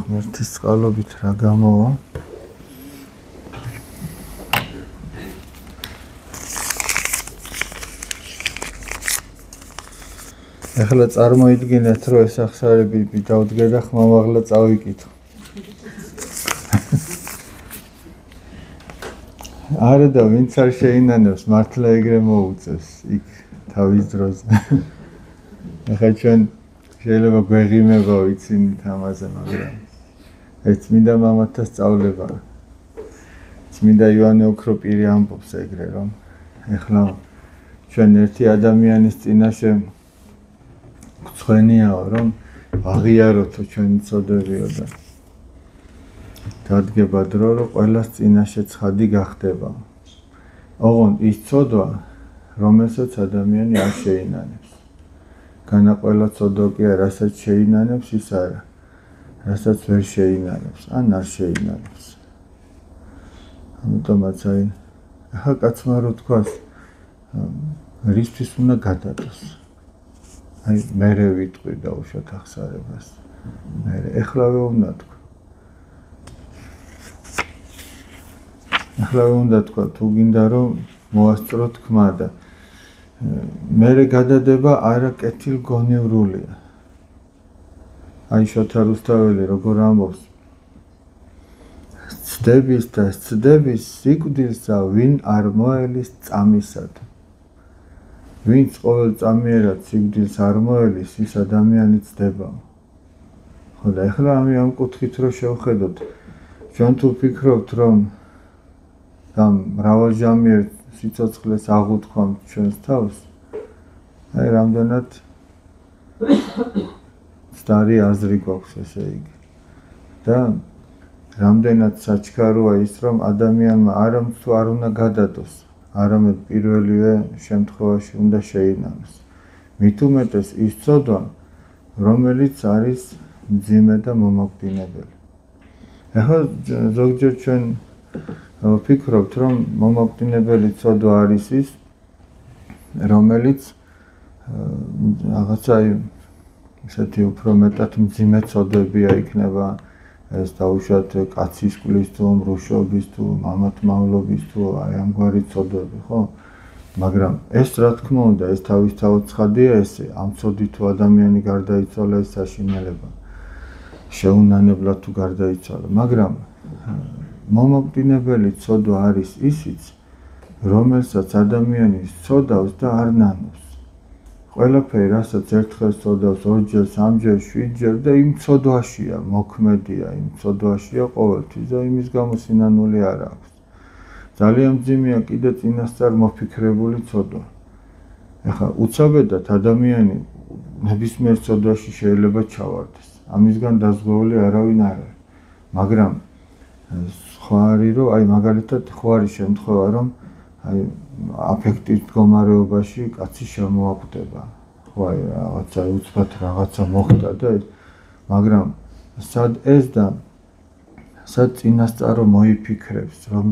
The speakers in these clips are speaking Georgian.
ღმერთის წყალობით რა გამოვა ეხლა წარმოიდგინეთ რომ ეს ახსარები დავდგე და ხმამაღლა წავიკითხო არა და ვინც არ შეინანებს მართლა ეგრე მოუწევს იქ თავის დროზე ეხლა ჩვენ შეიძლება გვეღიმება ვიცინით ამაზე მაგრამ ეს წმინდა მამათა სწავლება წმინდა იოანე ოქროპირი ამბობს ეგრე რომ ეხლა ჩვენ ერთი ადამიანის წინაშე გცხვენიაო რომ აღიაროთო ჩვენი წოდებიო და დადგება დრო რომ ყველას წინაშე ცხადი გახდება ოღონდ ის წოდვა რომელსაც ადამიანი არ შეინანებს განა ყველა წოდოკია რასაც შეინანებს ის არა რასაც ვერ შეინანებს ან არ შეინანებს ამიტომაც აი ახლა კაცმა რო თქვას რისთვის უნდა გადადოს აი მერე ვიტყვი და უშოთ ახსარებას მერე ეხლავე უნდა თქვა ეხლავე უნდა თქვა თუ გინდა რომ მოასწრო თქმა და მერე გადადება არა კეთილგონივრულია აი შოთა რუსთაველი როგორ ამბობს ცდების და ცდების სიკვდილსა ვინ არ მოელის წამისად ვინც ყოველ წამიერად სიკვდილს არ მოელის ის ადამიანი ცდება ხო და ეხლა ამ კუთხით რო შევხედოთ ჩვენ თუ ვფიქრობთ რომ და მრავალჟამიერ სიცოცხლეს აღუთქვამთ ჩვენს თავს აი რამდენად სტარი აზრი გვაქვს ესე იგი და რამდენად საჩქაროა ის რომ ადამიანმა არამც თუ არ უნდა გადადოს არამედ პირველივე შემთხვევაში უნდა შეინანოს მით უმეტეს ის წოდვა რომელიც არის მძიმე და მომაკვდინებელი ახლა ზოგჯერ ჩვენ ვფიქრობთ რომ მომაკვდინებელი წოდვა არის ის რომელიც რაღაცა ისეთი უფრო მეტად მძიმე წოდებია იქნება ეს დაუშვათ კაცის კulis თუ მრუშობის თუ მამათმავლობის თუ აი ამგვარი წოდები ხო მაგრამ ეს რა თქმა უნდა ეს თავისთავად ცხადია ესე ამ წოდით თუ ადამიანი გარდაიცვალა ეს საშინელება შეუნანებლად თუ გარდაიცვალა მაგრამ მომაკვდინებელი წოდვა არის ისიც რომელსაც ადამიანი წოდავს და არ ნანობს ყველაფერი რასაც ერთხელ წოდავს ორჯერ სამჯერ შვიდჯერ და იმ წოდვაშია მოქმედია იმ წოდვაშია ყოველთვის და იმის გამო სინანული არ აქვს ძალიან მძიმეა კიდე წინასწარ მოფიქრებული წოდვა ეხლა უცაბედად ადამიანი ნებისმიერ წოდვაში შეიძლება ჩავარდეს ამისგან დაზღვეული არავინ არ არის მაგრამ სხვა არის რომ აი მაგალითად ხო არის შემთხვევა რომ აი აფექტის მდგომარეობაში კაცი შემოაკვდება ხო აი რაღაცა უცბად რაღაცა მოხდა და მაგრამ სად ეს და სად წინასწარო მოიფიქრებს რომ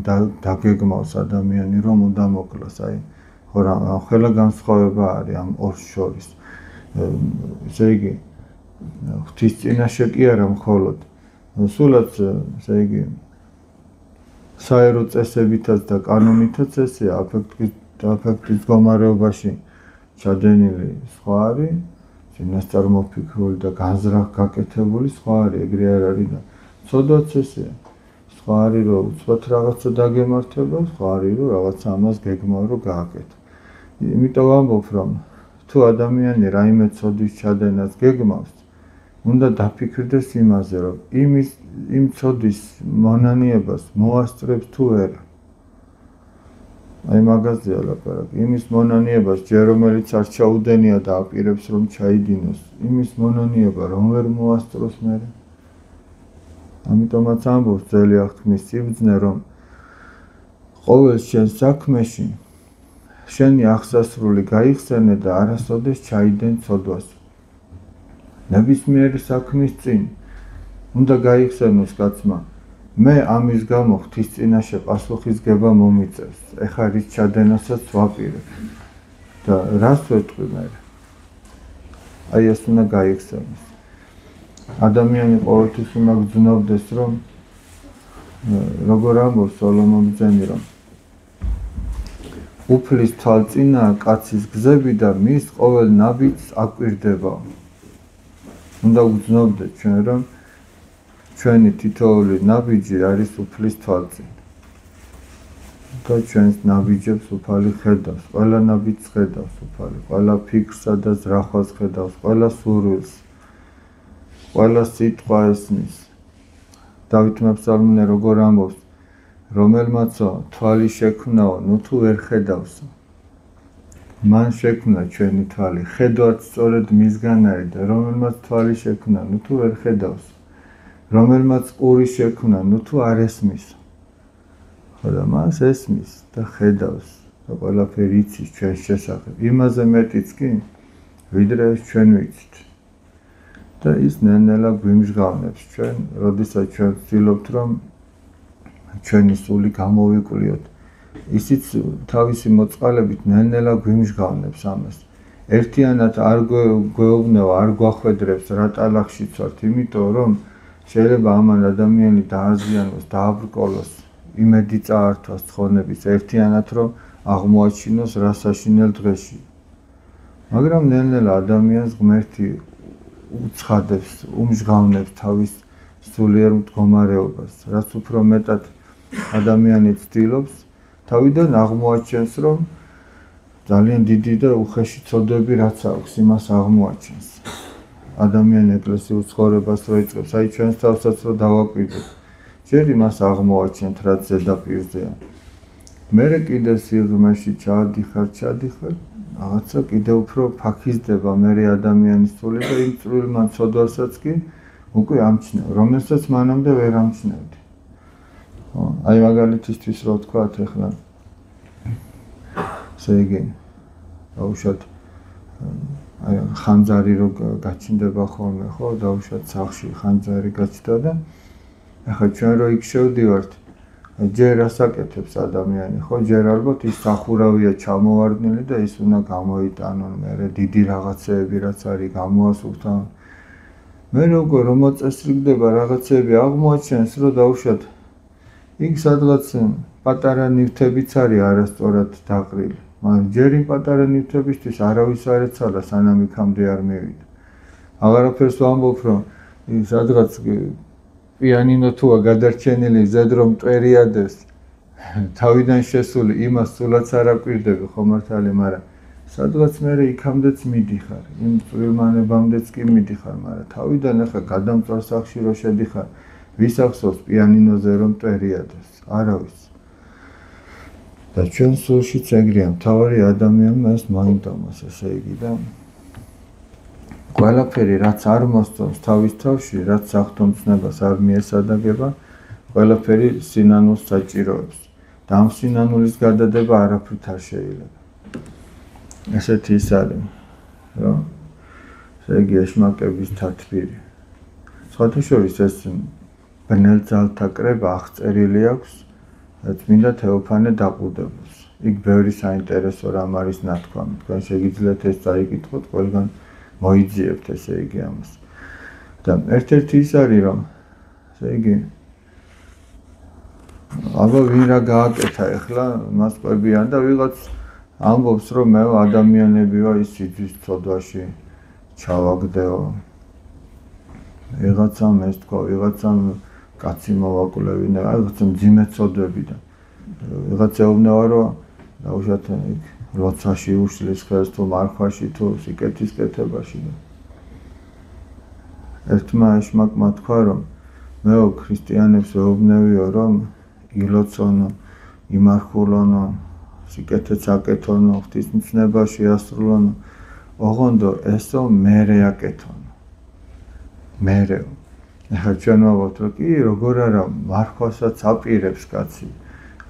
დაგეგმავს ადამიანი რომ უნდა მოკლას აი ხო რა ხელა განსხვავება არის ამ ორს შორის ესე იგი ღვთის წინაშე კი არა მხოლოდ სულაც ესე იგი საერო წესებითაც და კანონითაც ესე აფექტის მდგომარეობაში ჩადენილი სხვა არის წინასწარ მოფიქრული და განზრახ გაკეთებული სხვა არის ეგრე არ არის და ცოდვაც ესეა სხვა არის რომ უცბად რაღაცა დაგემართება სხვა არის რომ რაღაცა ამას გეგმავ რომ გააკეთო იმიტომ ვამბობ რომ თუ ადამიანი რაიმე ცოდვის ჩადენას გეგმავს უნდა დაფიქრდეს იმაზე რომ იმ ცოდვის მონანიებას მოასწრებს თუ არა აი მაგაზეა ლაპარაკი იმის მონანიებას ჯერ რომელიც არ ჩაუდენია და აპირებს რომ ჩაიდინოს იმის მონანიება რომ ვერ მოასწროს მერე ამიტომაც ამბობს ძელი აღთქმის სიბრძნე რომ ყოველ შენ საქმეში შენი აღსასრული გაიხსენე და არასოდეს ჩაიდენ ცოდვას ნებისმიერი საქმის წინ უნდა გაიხსენოს კაცმა მე ამის გამო ღვთის წინაშე პასუხისგება მომიწევს ეხლა რის ჩადენასაც ვაპირებ და რას ვეთქვი მე აი ეს უნდა გაიხსენოს ადამიანი ყოველთვის უნდა გძნობდეს, რომ როგორ ამბობს სოლომონ ბრძენი, რომ უფლის თვალწინაა კაცის გზები და მის ყოველ ნაბიჯს აკვირდება. უნდა გძნობდეთ ჩვენ, რომ ჩვენი თითოეული ნაბიჯი არის უფლის თვალწინ. და ჩვენს ნაბიჯებს უფალი ხედავს, ყველა ნაბიჯს ხედავს უფალი, ყველა ფიქრსა და ზრახვას ხედავს, ყველა სურვილს, ყველა სიტყვა ესმის. დავითმა ფსალმუნე როგორ ამბობს, რომელმაცო თვალი შექმნაო, ნუ თუ ვერ ხედავსო. მან შექმნა ჩვენი თვალი, ხედვაც სწორედ მისგან არის და რომელმაც თვალი შექმნა, ნუ თუ ვერ ხედავსო. რომელმაც ყური შექმნა, ნუ თუ არ ესმისო. და მას ესმის და ხედავს და ყველაფერი იცის ჩვენს შესახებ. იმაზე მეტიც კი, ვიდრე ჩვენ ვიცით. და ის ნელ-ნელა გვიმჟღავნებს ჩვენ, როდესაც ჩვენ ვცდილობთ, რომ ჩვენი სული გამოვიკვლიოთ. ისიც თავისი მოწყალებით ნელ-ნელა გვიმჟღავნებს ამას. ერთიანად არ გვეუბნება, არ გვახვედრებს რა ტალახშიც ვართ, იმიტომ რომ შეიძლება ამან ადამიანი დააზიანოს, დააბრკოლოს, იმედი წაართვას ცხონების ერთიანად, რომ აღმოაჩინოს რა საშინელ დღეში. მაგრამ ნელ-ნელა ადამიანს ღმერთი უცხადებს, უმჟღავნებს თავის სულიერ მდგომარეობას, რაც უფრო მეტად ადამიანი ცდილობს, თავიდან აღმოაჩენს, რომ ძალიან დიდი და უხეში ცოდვები რაც აქვს, იმას აღმოაჩენს. ადამიანი ეკლესიურ ცხოვრებას რო იწყებს, აი ჩვენს თავსაც რო დავაკვირდეთ, ჯერ იმას აღმოაჩენთ, რაც ზედაპირზეა. მერე კიდე სიღრმეში ჩაადიხარ, რაღაცა კიდე უფრო ფაქიზდება მერე ადამიანის სული და იმ წვრილმა ცოდვასაც კი უკვე ამჩნევ, რომელსაც მანამდე ვერ ამჩნევდი. აი მაგალითისთვის რო ვთქვათ ახლა, ესე იგი, დაუშვათ აი ხანძარი რო გაჩნდება ხოლმე, ხო, დაუშვათ სახლში ხანძარი გაჩნდა და ახლა ჩვენ რო იქ შევდივართ, ჯერ ასაკეთებს ადამიანი, ხო, ჯერ ალბათ ის სახურავია ჩამოვარდნილი და ის უნდა გამოიტანონ, მერე დიდი რაღაცეები რაც არის გამოასუფთავონ. მერე უკვე რომ მოწესრიგდება რაღაცეები აღმოაჩენს, რომ დაუშვათ იქ სადღაც პატარა ნივთებიც არის არასწორად დაყრილი. მაგრამ ჯერ იმ პატარა ნივთებისთვის არავის არ ეცალა, სანამ იქამდე არ მივიდა. აღარაფერს ვამბობ, რომ სადღაც პიანინო თუა გადარჩენილი ზედ რომ მტვერიადეს, თავიდან შესული იმას სულაც არ აკვირდები, ხო მართალი, მაგრამ სადღაც მერე იქამდეც მიდიხარ, იმ წვრილმანებამდეც კი მიდიხარ, მაგრამ თავიდან ახლა გადამწვარ სახლში რო შედიხარ, ვის ახსოვს პიანინოზე რომ მტვერიადეს? არავის. და ჩვენ სულშიც ეგრეა, მთავარი ადამიანმა ეს მაინდომას, ესე იგი და ყველაფერი რაც არ მოსწონს თავის თავში, რაც საღთომცნებას არ მიესადაგება, ყველაფერი სინანულს საჭიროებს. და ამ სინანულის გადადება არაფრით არ შეიძლება. ესეთი ის არის, რომ ესე იგი ეშმაკების თათბირი. სხვათა შორის ეს ბნელ ძალთა კრება აღწერილი აქვს წმინდა თეოფანე დაყუდებულს. იქ ბევრი საინტერესო რამ არის ნათქვამი. თქვენ შეგიძლიათ ეს წაიკითხოთ, ყველგან მოიძიებთ ესე იგი ამას. და ერთ-ერთი ის არის, რომ ესე იგი აბა ვინ რა გააკეთა ახლა მას ყვებიან და ვიღაც ამბობს, რომ მე ადამიანები ვარ ის სიძვის ცოდვაში ჩავაგდეო. ვიღაცამ ეს თქვა, ვიღაცამ კაცი მოვაკვლევინა, რაღაცა მძიმე ცოდვები და ვიღაც ეუბნება, რომ დაუშვათ იქ როცაში უშლის ხელს თუ მარხვაში თუ სიკეთის კეთებაში. ერთმა ეშმაკმა თქვა, რომ მეო ქრისტიანებს ვეუბნებიო, რომ ილოცონო, იმარხულონო, სიკეთეც აკეთონო, ღვთისმცნება შეასრულონო, ოღონდ ესო მერე აკეთონო. მერეო. ახლა ჩვენ ვამბობთ, რომ კი, როგორ არა, მარხვასაც აპირებს კაცი,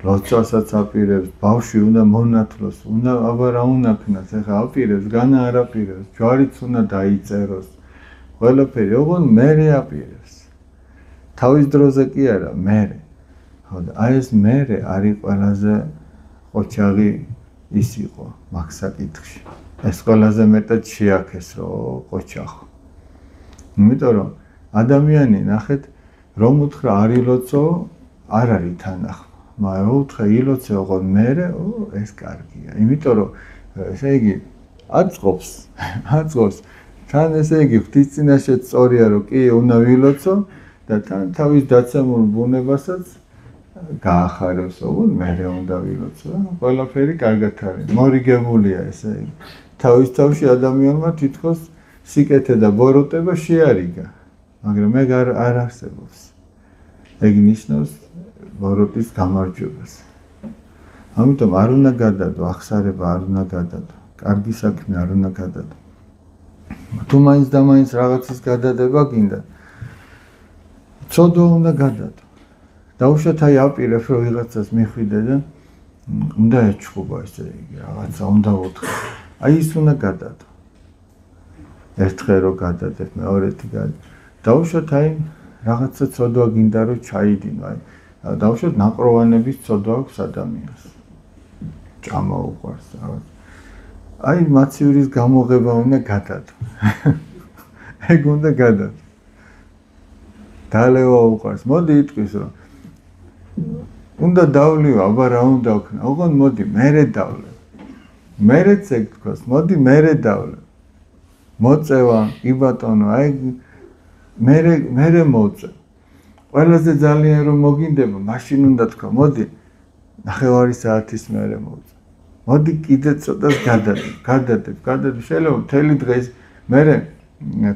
ლოცვასაც აპირებს, ბავშვი უნდა მონათლოს, უნდა აბა რა უნდა ქნას, ახლა აპირებს, განა არ აპირებს, ჯვარიც უნდა დაიწეროს, ყველაფერი, ოღონდ მერე აპირებს. თავის დროზე კი არა, მერე. ხო და აი ეს მერე არის ყველაზე ყოჩაღი ის იყო მაგ საკითხში. ეს ყველაზე მეტად შეაქეს, რომ ყოჩახო. იმიტომ რომ ადამიანი ნახეთ რომ უთხრა არ ილოცო არ არის თანახმა მაგრამ უთხრა ილოცე ოღონ მერე ეს კარგია იმიტომ რომ ესე იგი აწყობს თან ესე იგი ღვთის წინაშე სწორია რომ კი უნდა ვილოცო და თან თავის დაცემულ ბუნებასაც გაახარებს ოღონ მერე უნდა ვილოცო და ყველაფერი კარგად არის მორიგებულია ესე იგი თავის თავში ადამიანმა თითქოს სიკეთე და ბოროტება შეარიგა მაგრამ ეგ არ არსებობს ეგ ნიშნავს ბოროტის გამარჯვებას ამიტომ არ უნდა გადადო აღსარება არ უნდა გადადო კარგი საქმე არ უნდა გადადო თუ მაინც და მაინც რაღაცის გადადება გინდა ცოდვა უნდა გადადო დაუშვათ აი აპირებ რომ ვიღაცას მიხვიდე და უნდა ეჩხუბა ესე იგი რაღაცა უნდა უთხრა აი ის უნდა გადადო ერთხელ რო გადადებ მეორეთი დაუშვათ აი რაღაცა ცოდვა გინდა რომ ჩაიდინო აი დაუშვათ ნაყროვანების ცოდვა აქვს ადამიანს ჭამა უყვარს რაღაც აი მაცივრის გამოღება უნდა გადადო ეგ უნდა გადადო დალევა უყვარს მოდი იტყვის რომ უნდა დავლივ აბა რა უნდა ვქნა ოღონ მოდი მერე დავლევ მერეც ეგ თქოს მოდი მერე დავლევ მოწევა კი ბატონო აი მერე მოწევ ყველაზე ძალიან რომ მოგინდება მაშინ უნდა თქვა მოდი ნახევარი საათის მერე მოწევ მოდი კიდე ცოტას გადადებ შეიძლება მთელი დღეს მერე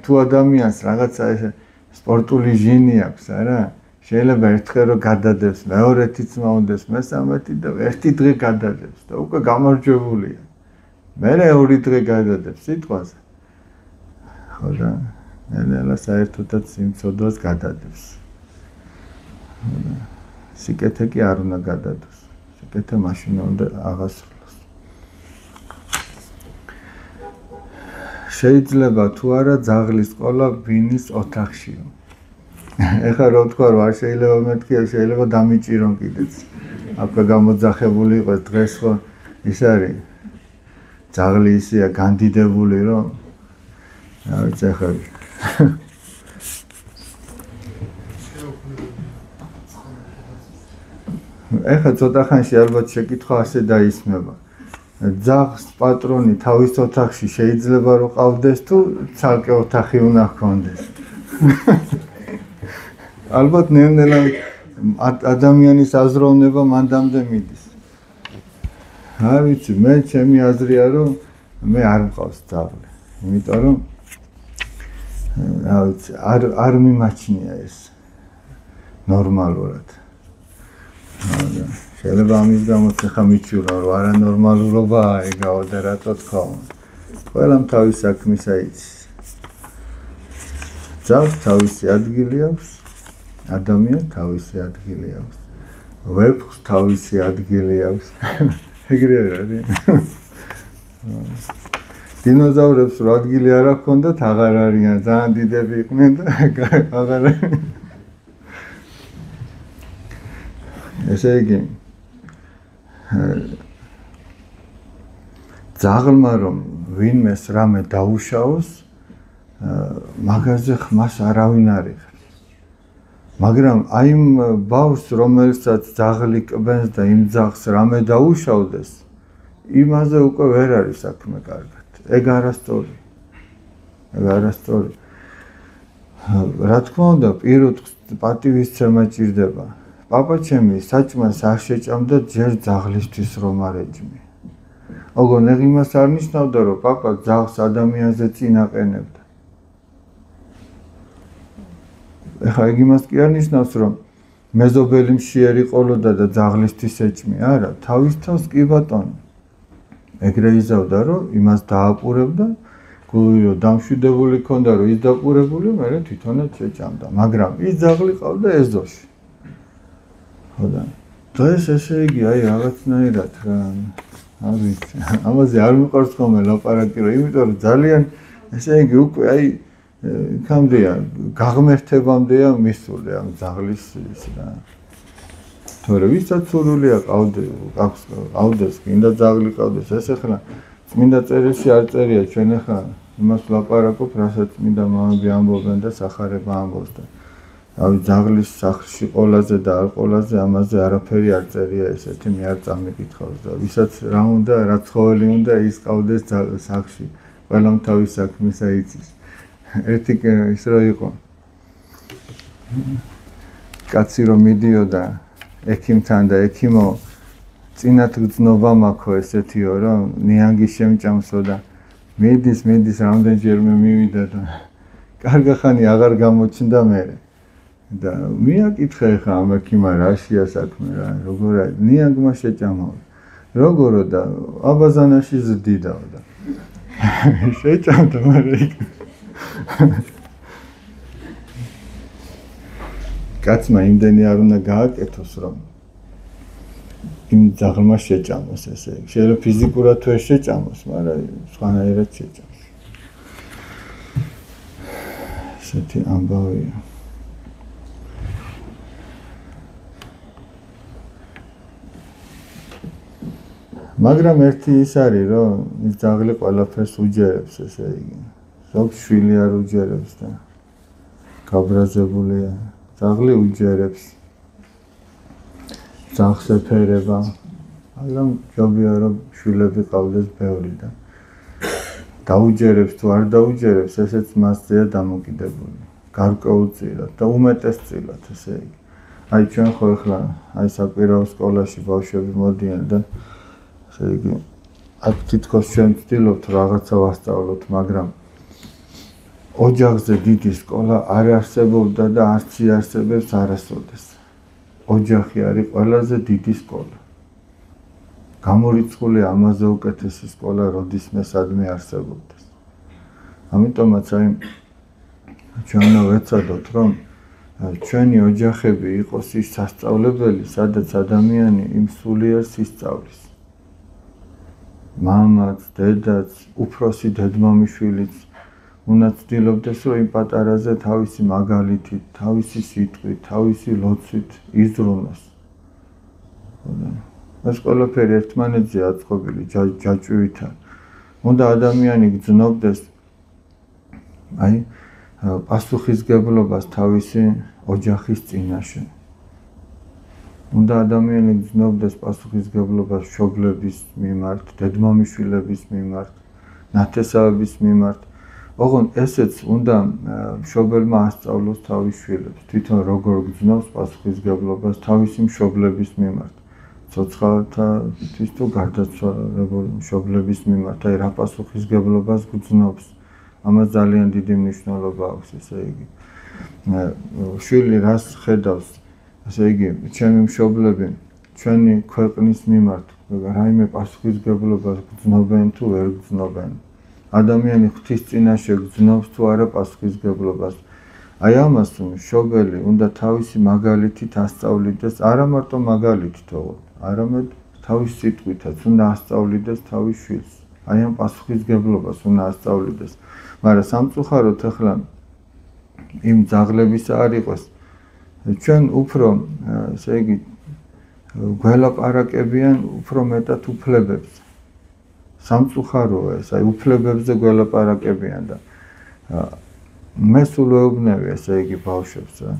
თუ ადამიანს რაღაცა ესე სპორტული ჟინი აქვს არა შეიძლება ერთხელ რომ გადადებს მეორეთიც მოუნდეს მესამეთი და ერთი დღე გადადებს და უკვე გამარჯვებულია მერე ორი დღე გადადებს სიტყვაზე ხო და ნელა საერთოდაც იმ ცოდვას გადადებს სიკეთე კი არ უნდა გადადოს სიკეთე მაშინ უნდა აღასრულოს შეიძლება თუ არა ძაღლის ყოლა ბინის ოთახშიო ეხლა რო თქვა რომ არ შეიძლება მეთქია შეიძლება დამიჭირონ კიდეც აკა გამოძახებული იყოს დღეს ხო ის არის ძაღლი ისეა განდიდებული რომ რა ვიცი ახლა ეხლა ცოტა ხანში ალბათ შეკითხვა ასე დაისმება ძაღლს პატრონი თავის ოთახში შეიძლება რომ ყავდეს თუ ცალკე ოთახი უნდა ჰქონდეს ალბათ ნელ-ნელა ადამიანის აზროვნება მანდამდე მიდის არ ვიცი მე ჩემი აზრია რომ მე არ მყავს ძაღლი იმიტომ რომ რა ვიცი არ მიმაჩნია ეს ნორმალურად შეიძლება ამის გამო ხა მიჩვენა რომ არანორმალურობაა ეგაო და რატო თქვა ყველამ თავის საქმისა იცის ძაღლს თავისი ადგილი აქვს ადამიანს თავისი ადგილი აქვს ვეფხს თავისი ადგილი აქვს ეგრე არის დინოზავრებს რო ადგილი არ აქვს აღარ არიან ძალიან დიდები იყვნენ და აღარ ესე იგი ძაღლმა რომ ვინმეს რამე დაუშაოს მაგაზე ხმას არავინ არ იღებს მაგრამ აი იმ ბავშვს რომელსაც ძაღლი კბენს და იმ ძაღლს რამე დაუშავდეს იმაზე უკვე ვერ არის საქმე კარგად ეგ არასწორი რა თქმა უნდა პირუტყვს პატივისცემა ჭირდება პაპაჩემი საჭმელს არ შეჭამდა ჯერ ძაღლისთვის რომ არ ეჭმი ოღონ ეგ იმას არ ნიშნავდა რომ პაპა ძაღლს ადამიანზე წინ აყენებდა ეხლა ეგ იმას კი არ ნიშნავს რომ მეზობელი მშიერი ყოლოდა და ძაღლისთვის ეჭმი არა თავის თავს კი ბატონო ეგრე იზავდა რომ იმას დააყურებდა გული რომ დამშვიდებული ქონდა რომ ის დაყურებული მერე თვითონაც შეჭამდა მაგრამ ის ძაღლი ყავდა ეზოში ხო და დღეს ესე იგი აი რაღაცნაირად რა არ ვიცი ამაზე არ მიყვარს ხოლმე ლაპარაკი რომ იმიტომ რომ ძალიან ესე იგი უკვე აი იქამდეა გაღმერთებამდეა მისული ამ ძაღლის ის რა თორე ვისაც სურვილია ყავდეს კიდე ძაღლი ყავდეს ეს ახლა წმინდა წერილში არ წერია ჩვენ ახლა იმას ვლაპარაკობ, რასაც მინდა მამები ამბობენ და სახარება ამბობს და ავი ძაღლის სახლში ყოლაზე და არ ყოლაზე ამაზე არაფერი არ წერია ესეთი მე არ წამიკითხავს და ვისაც რა უნდა რა ცხოველი უნდა ის ყავდეს სახლში ყველამ თავის საქმისა იცის ერთი ის რა იყო კაცი რომ მიდიოდა ექიმთან და ექიმო წინათ გძნობა მაქვს ესეთიო რომ ნიანგი შემჭამსო და მიდის რამდენჯერმე მივიდა და კარგა ხანი აღარ გამოჩნდა მე და მიაკითხე ხა ამ ექიმა რაშია საქმე რა როგორია ნიანგმა შეჭამაო როგორო და აბაზანაში ზდიდაო და შეჭამდა მაგრამ კაცმა იმდენი არ უნდა გააკეთოს რომ იმ ძაღლმა შეჭამოს ესე შეიძლება ფიზიკურად თუ შეჭამოს მაგრამ სხვანაირად შეჭამოს ესეთი ამბავია მაგრამ ერთი ის არის რომ ის ძაღლი ყველაფერს უჯერებს ესე იგი ზოგ შვილი არ უჯერებს და გაბრაზებულია ძაღლი უჯერებს ძაღლს ეფერება მაგრამ ჯობია რომ შვილები ყავდეს ბევრი და დაუჯერებს თუ არ დაუჯერებს ესეც მასზეა დამოკიდებული გარკვეულწილად და უმეტესწილად ესე იგი აი ჩვენ ხო ახლა აი საკვირაო სკოლაში ბავშვები მოდიან და ესე იგი აქ თითქოს ჩვენ ვცდილობთ რაღაცა ვასწავლოთ მაგრამ ოჯახზე დიდი სკოლა არ არსებობდა და არც იარსებებს არასოდეს ოჯახი არის ყველაზე დიდი სკოლა გამორიცხული ამაზე უკეთესი სკოლა როდისმე სადმე არსებობდეს ამიტომაც აი ჩვენ ვეცადოთ რომ ჩვენი ოჯახები იყოს ის სასწავლებელი სადაც ადამიანი იმ სულიერ სისწავლის მამაც დედაც უფროსი დედმამიშვილიც უნდა ცდილობდეს რომ იმ პატარაზე თავისი მაგალითით, თავისი სიტყვით, თავისი ლოცვით იზრუნოს. ეს ყველაფერი ერთმანეთზე აწყობილი ჯაჭვივითა. უნდა ადამიანი გრძნობდეს აი პასუხისგებლობას თავისი ოჯახის წინაშე. უნდა ადამიანი გრძნობდეს პასუხისგებლობას მშობლების მიმართ, დედმამიშვილების მიმართ, ნათესავების მიმართ. ოღონ ესეც უნდა მშობელმა ასწავლოს თავის შვილებს, თვითონ როგორ გრძნობს პასუხისგებლობას თავისი მშობლების მიმართ. ცოცხალთათვის თუ გარდაცვალებულ მშობლების მიმართ, აი რა პასუხისგებლობას გრძნობს. ამას ძალიან დიდი მნიშვნელობა აქვს, ესე იგი. შვილი რას ხედავს, ესე იგი, ჩემი მშობლები ჩვენი ქვეყნის მიმართ, რაიმე პასუხისგებლობას გრძნობენ თუ ვერ გრძნობენ. ადამიანი ღვთის წინაშე გრძნობს თუ არა პასუხისგებლობას. აი ამას მშობელი უნდა თავისი მაგალითით ასწავლიდეს, არა მარტო მაგალითით, არამედ თავის სიტყვითაც უნდა ასწავლიდეს თავის შვილს. აი ამ პასუხისგებლობას უნდა ასწავლიდეს. მაგრამ სამწუხაროდ ახლა იმ ძაღლებისა არ იყოს. ჩვენ უფრო, ესე იგი, გველაპარაკებიან უფრო მეტად უფლებებს. სამწუხაროა ეს, აი უფლებებზე გველაპარაკებიან და მე სულ ვეუბნები, ესე იგი, ბავშვებს რა.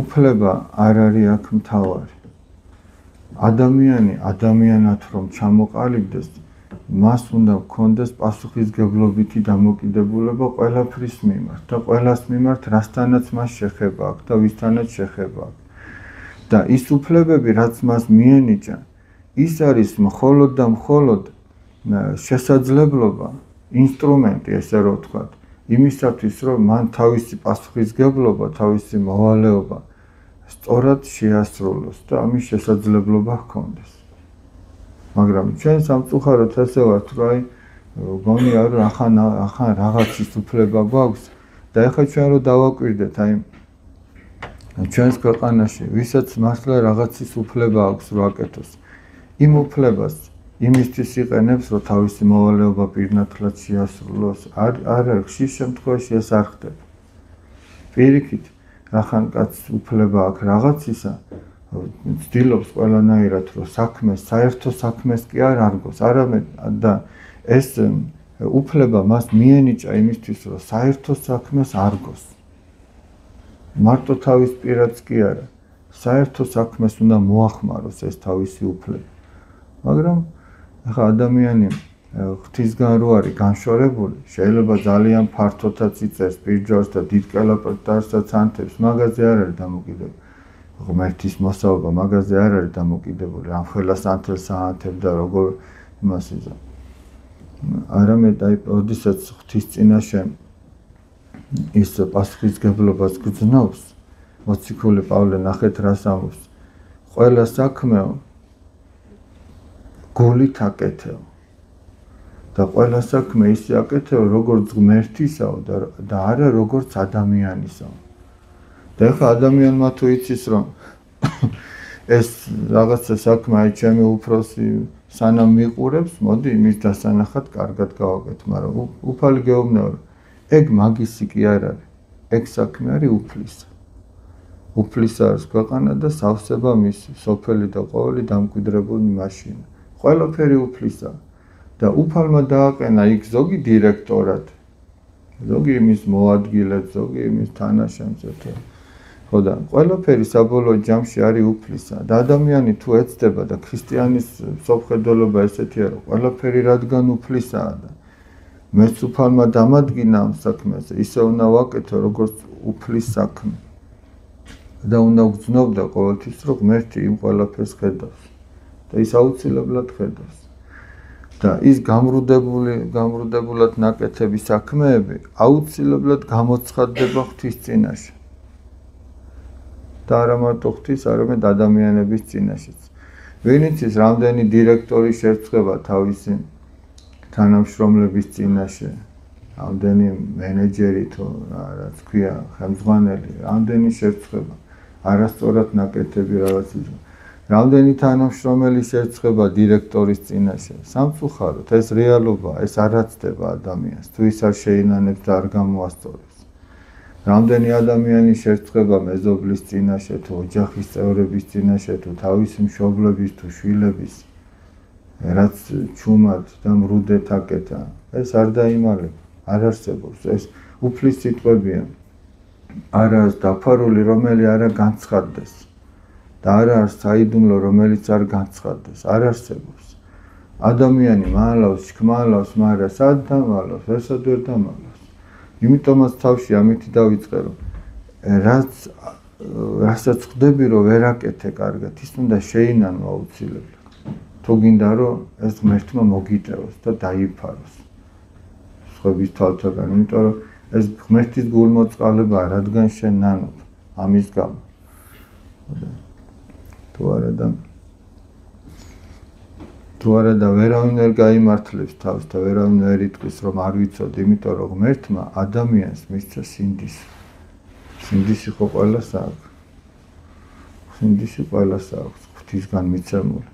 უფლება არ არის აქ მთავარი. ადამიანი ადამიანად რომ ჩამოყალიბდეს, მას უნდა ჰქონდეს პასუხისგებლობითი დამოკიდებულება ყველაფრის მიმართ და ყველას მიმართ, რასთანაც მას შეხება აქვს და ვისთანაც შეხება აქვს. და ის უფლებები, რაც მას მიენიჭა, ის არის მხოლოდ და მხოლოდ შესაძლებლობა, ინსტრუმენტი, ესე რომ ვთქვათ, იმისათვის, რომ მან თავისი პასუხისგებლობა, თავისი მოვალეობა სწორად შეასრულოს და ამის შესაძლებლობა ჰქონდეს. მაგრამ ჩვენ სამწუხაროდ ასე ვართ, რომ აი გონია რომ ახან რაღაცის უფლება გვაქვს და ეხლა ჩვენ რო დავაკვირდეთ აი ჩვენს ქვეყანაში, ვისაც მართლა რაღაცის უფლება აქვს რომ აკეთოს, იმ უფლებას იმისთვის იყენებს, რომ თავისი მოვალეობა პირნათლად შეასრულოს, არა ხშირ შემთხვევაში ეს არ ხდება. პირიქით, რახან კაცს უფლება აქვს რაღაცისა, ცდილობს ყველანაირად, რომ საქმეს, საერთო საქმეს კი არ არგოს, არამედ და ეს უფლება მას მიენიჭა იმისთვის, რომ საერთო საქმეს არ გოს. მარტო თავის პირადს კი არა, საერთო საქმეს უნდა მოახმაროს ეს თავისი უფლება. მაგრამ ახლა ადამიანი ღვთისგან რო არის განშორებული, შეიძლება ძალიან ფართოდაც იწერს პირჯვარს და დიდ კელაპარდასაც ანთებს, მაგაზე არ არის დამოკიდებული. ღმერთის მოსაუბრება მაგაზე არ არის დამოკიდებული, ამ ხელას ანთელს აანთებ და როგორ იმას იზამ. არამედ აი, როდესაც ღვთის წინაშე ის პასუხისმგებლობას გრძნობს, მოციქული პავლე ნახეთ რას ამბობს. ყველა საქმეო გულით აკეთეო. და ყველა საქმე ისე აკეთეო, როგორც ღმერთისაო და არა როგორც ადამიანისაო. და ეხლა ადამიანმა თუ იცის, რომ ეს რაღაცა საქმე აი ჩემი უფროსი სანამ მიყურებს, მოდი იმის დასანახად კარგად გავაკეთე, მაგრამ უფალი გეუბნება, რომ ეგ მაგისი კი არ არის. ეგ საქმე არის უფლისა. უფლისა არის ქვეყანა და სავსება მისი, სოფელი და ყოველი დამკვიდრებული მაშინა. ყველაფერი უფლისაა. და უფალმა დააყენა იქ ზოგი დირექტორად, ზოგი იმის მოადგილედ, ზოგი იმის თანაშემწედ. ხო და ყველაფერი საბოლოო ჯამში არის უფლისა. და ადამიანი თუ ეცდება და ქრისტიანის სოფხედელობა ესეთია, რომ ყველაფერი რადგან უფლისაა და მეც უფალმა დამადგინა ამ საქმეზე, ისე უნდა ვაკეთო, როგორც უფლის საქმე. და უნდა ვგრძნობდა ყოველთვის, რომ ღმერთი იმ ყველაფერს ხედავს და ის აუცილებლად ხედავს. და ის გამრუდებულად ნაკეთები საქმეები აუცილებლად გამოცხადდება ღვთის წინაშე. და არა მარტო ღვთის, არამედ ადამიანების წინაშეც. ვინც ის რამდენი დირექტორი შერწყება თავისი თანამშრომლების წინაშე, რამდენი მენეჯერი თუ რაც ქვია, ხელმძღვანელი, რამდენი შერწყება, არასწორად ნაკეთები რაღაც ის. რამდენი თანამშრომელი შერწყება დირექტორის წინაშე. სამწუხაროდ ეს რეალობაა, ეს არ აცდება ადამიანს, თუ ის არ შეინანებს და არ გამოასწორებს. რამდენი ადამიანი შერწყება მეზობლის წინაშე, თუ ოჯახის წევრების წინაშე, თუ თავისი მშობლების, თუ შვილების, რაც ჩუმად და მრუდეთ აკეთა, ეს არ დაიმალება, არ არსებობს. ეს უფლის სიტყვებია. არაა დაფარული, რომელი არა განცხადდეს. და არა არის საიდუმლო, რომელიც არ განცხადდეს, არ არსებობს. ადამიანი მალავს, შქმალავს, მაგრამ სად დამალავს, ვერსად ვერ დამალავს. იმიტომაც თავში ამით დავიწყე, რომ რასაც ხვდები, რომ ვერ აკეთე კარგად, ის უნდა შეინანო აუცილებლად. თუ გინდა, რომ ეს ღმერთმა მოგიტევოს და დაიფაროს. სხვების თვალთაგან, იმიტომ რომ ეს ღმერთის გულმოწყალება, რადგან შენ ნანობ, ამის გამო. თუ არა და ვერავინ ვერ გაიმართლებს თავს და ვერავინ ვერ იტყვის, რომ არ ვიცოდი, იმიტომ რომ ღმერთმა ადამიანს მისცა სინდისი. სინდისი ხო ყველას აქვს. სინდისი ყველას აქვს, ღვთისგან მიცემული.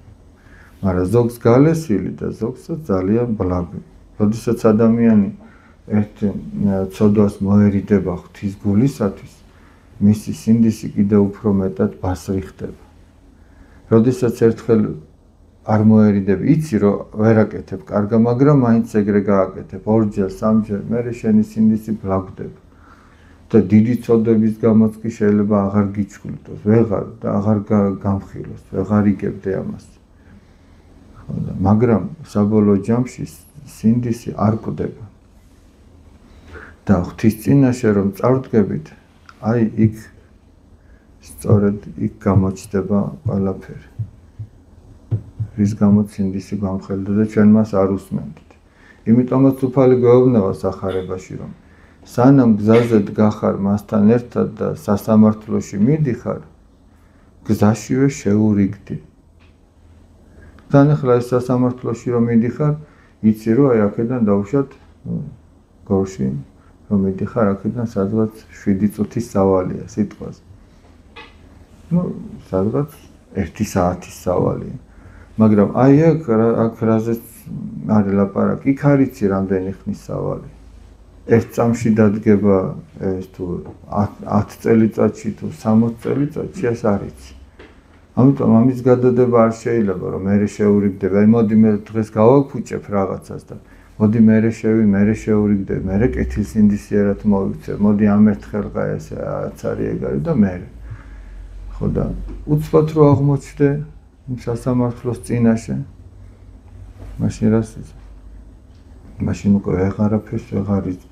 მაგრამ ზოგს გალესილი და ზოგსაც ძალიან ბლაგი. როდესაც ადამიანი ერთ ცოდვას მოერიდება ღვთის გულისათვის, მისი სინდისი კიდევ უფრო მეტად ბასრი ხდება. როდესაც ერთხელ არ მოერიდები, იცი რომ ვერ აკეთებ კარგა, მაგრამ მაინც ეგრე გააკეთებ, ორჯერ, სამჯერ, მერე შენი სინდისი ბლაგდება. და დიდი ცოდვების გამოც კი შეიძლება აღარ გიჩქვლიტოს, ვეღარ და აღარ გამხილოს, ვეღარ იგებდე ამას. მაგრამ საბოლოო ჯამში სინდისი არ კვდება. და ღვთის წინაშე რომ წავდგებით, აი იქ სწორედ იქ გამოჩნდება ყველაფერი. რის გამოც სინდისი გამხელდა და ჩვენ მას არ უსმენთ. იმიტომაც უფალი გვეუბნება სახარებაში, რომ სანამ გზაზე დგახარ მასთან ერთად და სასამართლოში მიდიხარ, გზაშივე შეურიგდი. თან ახლა ეს სასამართლოში რომ მიდიხარ, იცი რომ აი აქედან დავუშვათ გორში, რომ მიდიხარ აქედან სადღაც 7 წუთის სავალია სიტყვაზე. სადღაც 1 საათის სავალია. მაგრამ აი აქ რაზეც არის ლაპარაკი, იქ არ იცი რამდენი ხნის სავალი. ერთ წამში დადგება ეს თუ 10 წელიწადში თუ 60 წელიწადში ეს არ იცი. ამიტომ ამის გადადება არ შეიძლება, რომ მე შეურიგდები. აი მოდი მე დღეს გავაფუჭებ რაღაცას და მოდი მერე შევრიგდე, მერე კეთილსინდისიერად მოვიქცე, მოდი ამერთხელღა ესე რაც არის ეგარი და მერე. ხო და უცბად რო აღმოჩნდე იმ სასამართლოს წინაშე, მაშინ რას იცი? მაშინ უკვე ვეღარაფერს ვეღარ იცი.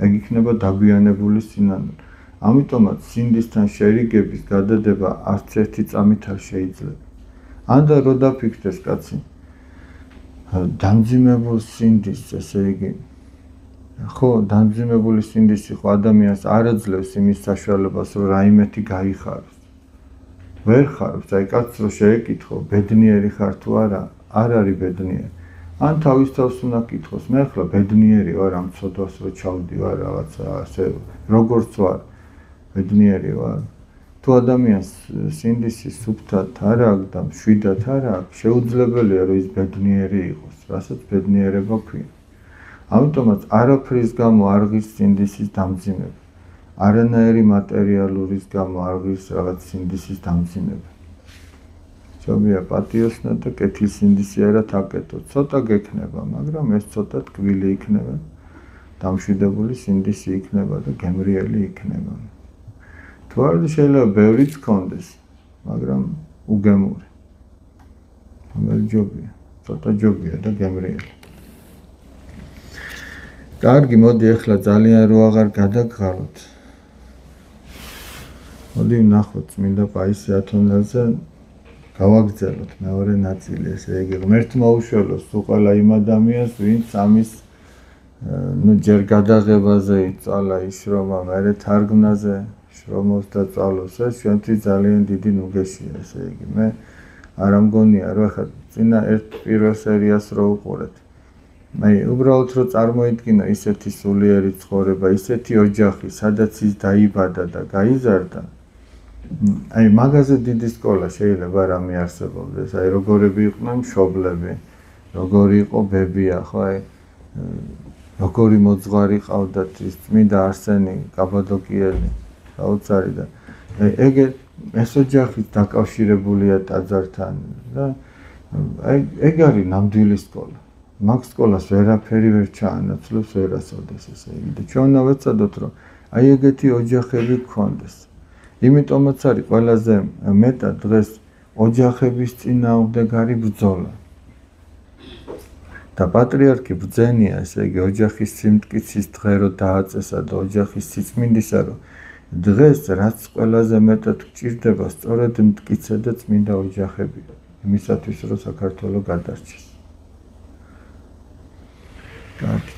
ეგ იქნება დაგვიანებული სინამდვილე. ამიტომაც სინდისთან შერიგების გადადება არც ერთი წამით არ შეიძლება. ანდა რო დაფიქრდეს კაცი დამძიმებულ სინდისს, ესე იგი ხო, დამძიმებული სინდისი ხო ადამიანს არ აძლევს იმის საშუალებას, რომ რაიმეთი გაიხაროს. ვერ ხარობს, აი კაცს რო შეეკითხო, ბედნიერი ხარ თუ არა, არ არის ბედნიერი. ან თავის თავს უნდა კითხოს, მე ახლა ბედნიერი ვარ ამ ცოდვას რო ჩავდი ვარ რაღაცა ასე, როგორც ვარ, ბედნიერი ვარ. თუ ადამიანს სინდისი სუფთად არ აქვს და მშვიდად არ აქვს, შეუძლებელია რომ ის ბედნიერი იყოს, რასაც ბედნიერება ქვია. ამიტომაც არაფრის გამო არ ღირს სინდისის დამძიმება. არანაირი მატერიალურის გამო არ ღირს რაღაც სინდისის დამძიმება. ჯობია პატიოსნად და კეთილსინდისიერად აკეთო. ცოტა გექნება, მაგრამ ეს ცოტა ტკბილი იქნება, დამშვიდებული სინდისი იქნება და გემრიელი იქნება. თუ არა შეიძლება ბევრიც გქონდეს, მაგრამ უგემური. მაგრამ ჯობია, ცოტა ჯობია და გემრიელი. კარგი, მოდი ახლა ძალიან რო აღარ გადაგღალოთ. მოდი ვნახოთ წმინდა პაისი ათონელზე გავაგრძელოთ მეორე ნაწილი, ესე იგი ღმერთმა უშველოს თუ ყველა იმ ადამიანს, ვინც ამის ჯერ გადაღებაზე იწვალა ისრომა, მერე თარგმნაზე შრომობს და წვალოს, ეს ჩვენთვის ძალიან დიდი ნუგეშია, ესე იგი მე არ ამგონია რომ ახლა წინა ერთ პირველ სერიას რო უყურეთ. მე უბრალოდ რო წარმოიდგინო ისეთი სულიერი ცხოვრება, ისეთი ოჯახი, სადაც ის დაიბადა და გაიზარდა. აი მაგაზე დიდი სკოლა შეიძლება არ მიარსებობდეს. აი როგორები იყვნენ მშობლები, როგორი იყო ბებია, ხო აი როგორი მოძღვარი ყავდათ ის წმინდა არსენი კაბადოკიელი, საოცარი და ეს ოჯახით დაკავშირებულია ტაძართან და აი ეგ არის ნამდვილი სკოლა. მაგ სკოლას ვერაფერი ვერ ჩაანაცვლებს ვერასოდეს, ესე იგი და ჩვენ უნდა ვეცადოთ რომ აი ეგეთი ოჯახები გქონდეს. იმიტომაც არის ყველაზე მეტად დღეს ოჯახების წინააღმდეგარი ბრძოლა. და პატრიარქი ბრძენია, ესე იგი ოჯახის სიმტკიცის დღე რო დააწესა და ოჯახის სიწმინდისა რო დღეს რაც ყველაზე მეტად გჭირდება სწორედ მტკიცე და წმინდა ოჯახები იმისათვის რომ საქართველო გადარჩეს. კარგი.